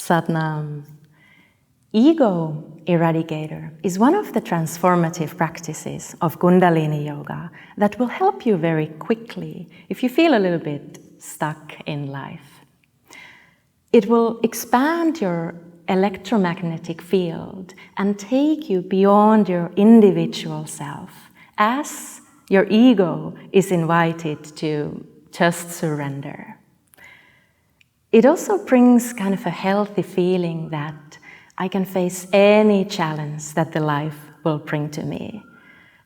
Satnam. Ego Eradicator is one of the transformative practices of Kundalini Yoga that will help you very quickly if you feel a little bit stuck in life. It will expand your electromagnetic field and take you beyond your individual self as your ego is invited to just surrender. It also brings kind of a healthy feeling that I can face any challenge that the life will bring to me,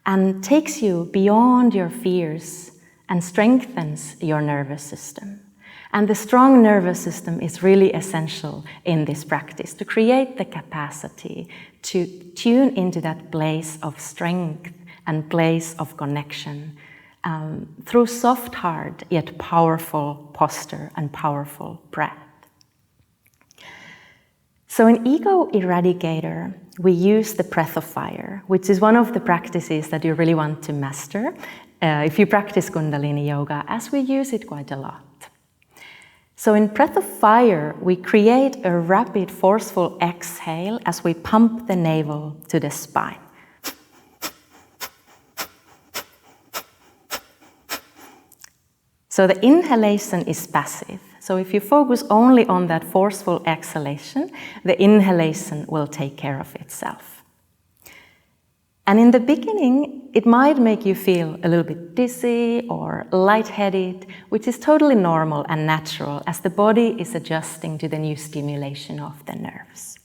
and takes you beyond your fears and strengthens your nervous system. And the strong nervous system is really essential in this practice to create the capacity to tune into that place of strength and place of connection through soft, hard, yet powerful posture and powerful breath. So in Ego Eradicator, we use the breath of fire, which is one of the practices that you really want to master if you practice Kundalini Yoga, as we use it quite a lot. So in breath of fire, we create a rapid, forceful exhale as we pump the navel to the spine. So the inhalation is passive. So if you focus only on that forceful exhalation, the inhalation will take care of itself. And in the beginning, it might make you feel a little bit dizzy or lightheaded, which is totally normal and natural as the body is adjusting to the new stimulation of the nerves.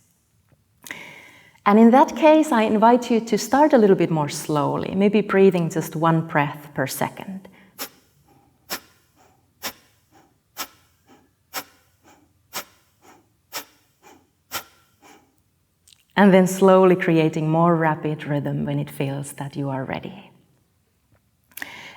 And in that case, I invite you to start a little bit more slowly, maybe breathing just one breath per second. And then slowly creating more rapid rhythm when it feels that you are ready.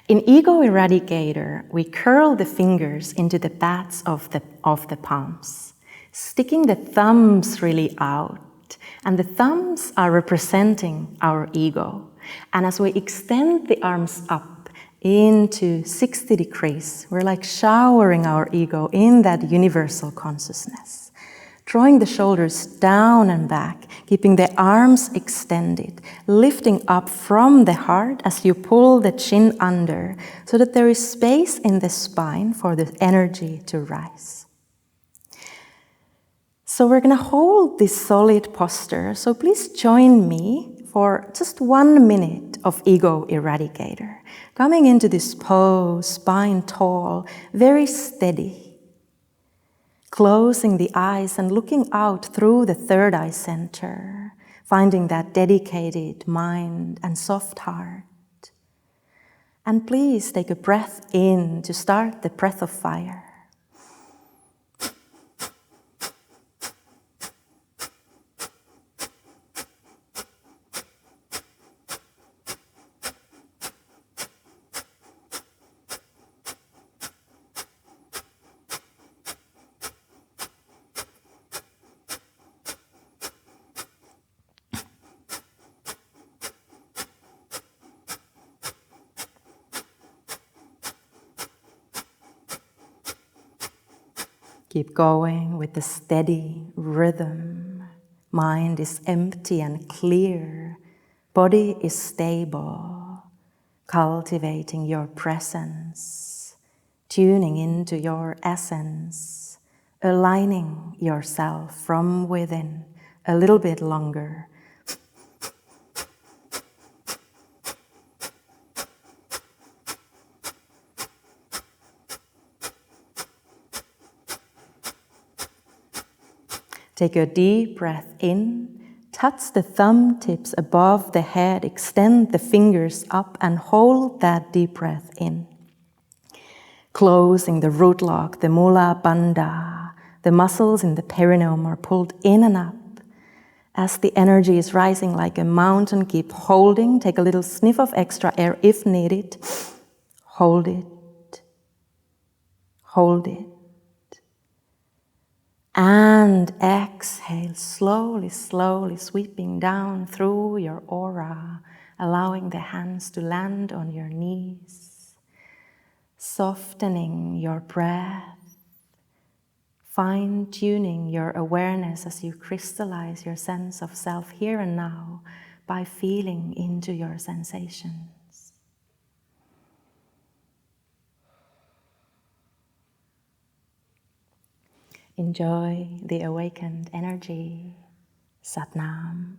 In Ego Eradicator, we curl the fingers into the pads of the palms, sticking the thumbs really out. And the thumbs are representing our ego. And as we extend the arms up into 60 degrees, we're like showering our ego in that universal consciousness. Drawing the shoulders down and back, keeping the arms extended, lifting up from the heart as you pull the chin under, so that there is space in the spine for the energy to rise. So we're going to hold this solid posture, so please join me for just 1 minute of Ego Eradicator. Coming into this pose, spine tall, very steady. Closing the eyes and looking out through the third eye center, finding that dedicated mind and soft heart. And please take a breath in to start the breath of fire. Keep going with the steady rhythm. Mind is empty and clear. Body is stable. Cultivating your presence. Tuning into your essence. Aligning yourself from within a little bit longer. Take a deep breath in, touch the thumb tips above the head, extend the fingers up and hold that deep breath in. Closing the root lock, the mula bandha, the muscles in the perineum are pulled in and up. As the energy is rising like a mountain, keep holding, take a little sniff of extra air if needed. Hold it, hold it. And exhale, slowly, slowly sweeping down through your aura, allowing the hands to land on your knees, softening your breath, fine-tuning your awareness as you crystallize your sense of self here and now by feeling into your sensations. Enjoy the awakened energy. Sat Nam.